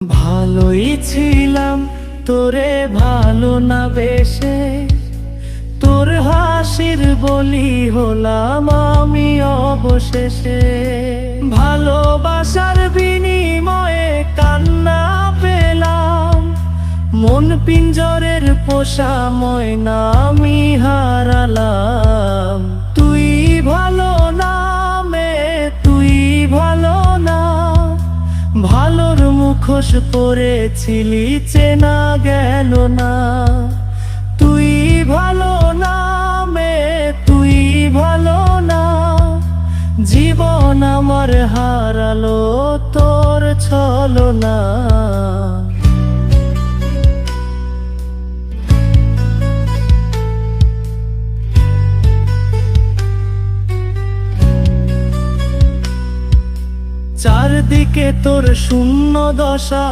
ভালোই ছিলাম তোরে ভালো না বেশে, তোর হাসির বলি হলাম আমি অবশেষে। ভালোবাসার বিনিময়ে কান্না পেলাম, মন পিঞ্জরের পোষা ময়না আমি হারালাম। তুই ভালো না মে, তুই ভালো না, ভালোর মুখোশ পরেছিলি চেনা গেল না। তুই ভালো না মে, তুই ভালো না, জীবন আমার হারালো তোর ছলনা। চারদিকে তোর শূন্য দশা,